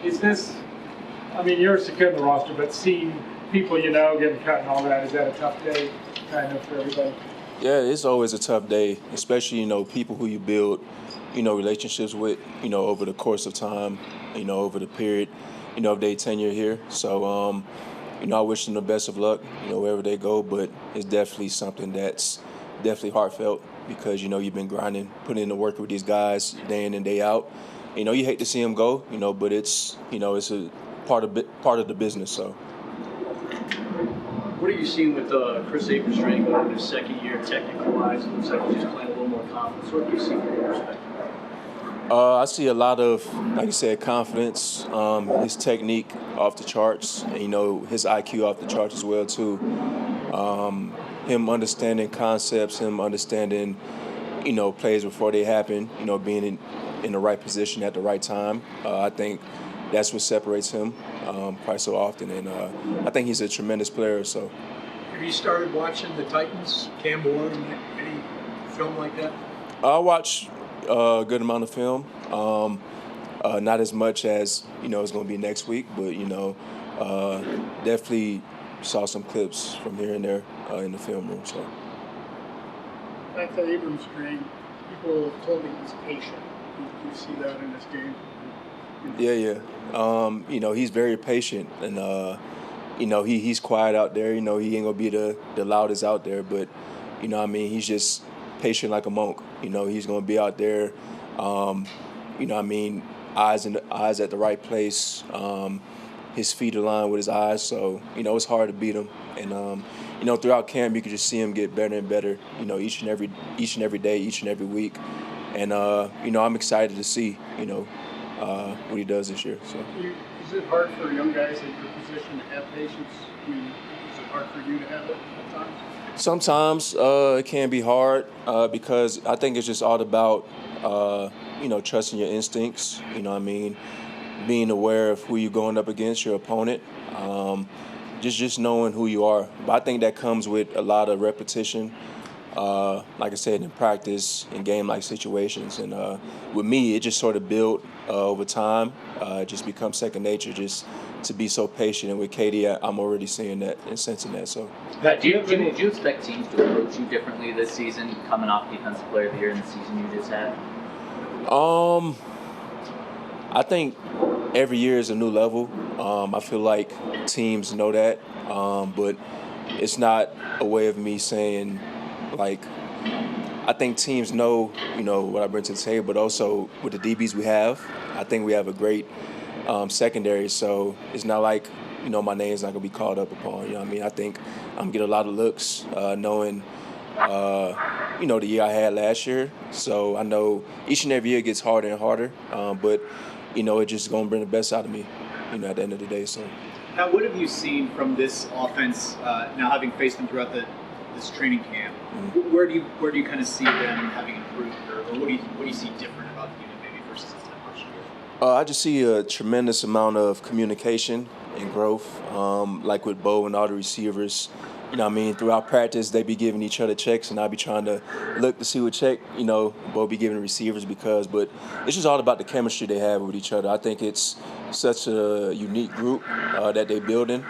Is this, I mean, you're secure in the roster, but seeing people you know getting cut and all that, is that a tough day kind of for everybody? Yeah, it's always a tough day, especially, people who you build, relationships with, over the course of time, over the period, of their tenure here. So, I wish them the best of luck, wherever they go, but it's definitely something that's definitely heartfelt because, you've been grinding, putting in the work with these guys day in and day out. You hate to see them go, but it's, it's a part of the business, so. What are you seeing with Chris Abrams going into his second year technical-wise? It looks like he's just playing a little more confidence. What do you see from your perspective? I see a lot of, like you said, confidence, his technique off the charts, and, his IQ off the charts as well, too. Him understanding concepts, him understanding, plays before they happen, being in the right position at the right time. I think that's what separates him quite so often, and I think he's a tremendous player. So, have you started watching the Titans, Cam Ward, and any film like that? I watch a good amount of film, not as much as it's going to be next week, but definitely saw some clips from here and there in the film room. So, back to Abrams' trade, people have told me he's patient. Do you see that in this game? Yeah. He's very patient, and he's quiet out there. He ain't gonna be the loudest out there, but he's just patient like a monk. He's gonna be out there. Eyes at the right place. His feet aligned with his eyes, so it's hard to beat him. And throughout camp, you can just see him get better and better. Each and every day, each and every week. And I'm excited to see what he does this year. So. Is it hard for young guys in your position to have patience? Is it hard for you to have it at times? Sometimes it can be hard because I think it's just all about trusting your instincts. Being aware of who you're going up against, your opponent. Just knowing who you are. But I think that comes with a lot of repetition. Like I said, in practice, in game-like situations. And with me, it just sort of built over time. It just becomes second nature just to be so patient. And with Katie, I'm already seeing that and sensing that. So, Pat, do you expect teams to approach you differently this season, coming off Defensive Player of the Year in the season you just had? I think every year is a new level. I feel like teams know that. But it's not a way of me saying, I think teams know, what I bring to the table, but also with the DBs we have, I think we have a great secondary. So it's not like, my name's not going to be called up upon. I think I'm going to get a lot of looks knowing, the year I had last year. So I know each and every year gets harder and harder, but, it's just going to bring the best out of me, at the end of the day. So. Now, what have you seen from this offense now having faced them throughout this training camp? Mm-hmm. Where do you kind of see them having improved, or what do you see different about the unit maybe versus this time last year? I just see a tremendous amount of communication and growth, like with Bo and all the receivers. Throughout practice, they be giving each other checks, and I be trying to look to see what check, Bo be giving receivers but it's just all about the chemistry they have with each other. I think it's such a unique group that they're building,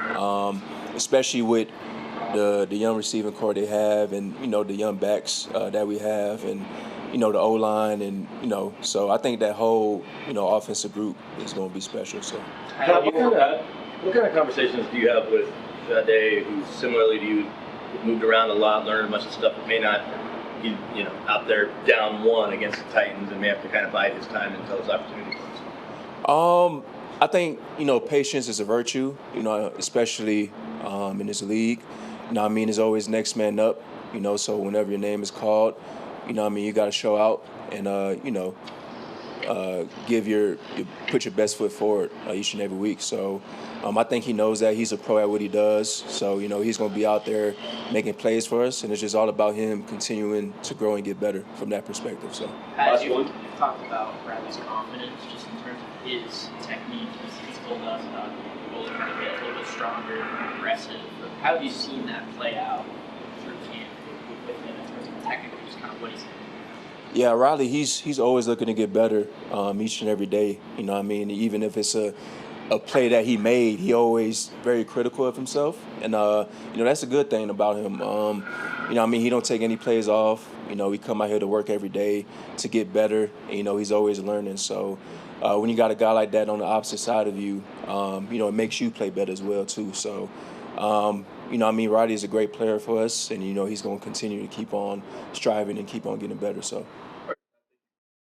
especially with the young receiving core they have and, the young backs that we have and, the O-line and, so I think that whole, offensive group is going to be special. So, what kind of conversations do you have with Jade, who's similarly to you, moved around a lot, learned a bunch of stuff, but may not be, out there down one against the Titans and may have to kind of bide his time until his opportunity comes? I think, patience is a virtue, especially in this league. It's always next man up, so whenever your name is called, you got to show out and, put your best foot forward each and every week. So I think he knows that. He's a pro at what he does. So, he's going to be out there making plays for us, and it's just all about him continuing to grow and get better from that perspective. So, As you talked about Bradley's confidence, just in terms of his technique, he's told us about going to get a little bit stronger, more aggressive. How have you seen that play out through camp with him in terms of technically just kind of what he's doing? Yeah, Riley, he's always looking to get better each and every day. You know what I mean? Even if it's a play that he made, he always very critical of himself. And, that's a good thing about him. He don't take any plays off. We come out here to work every day to get better. And, he's always learning. So when you got a guy like that on the opposite side of you, it makes you play better as well, too. So, Riley is a great player for us. And, he's going to continue to keep on striving and keep on getting better. So.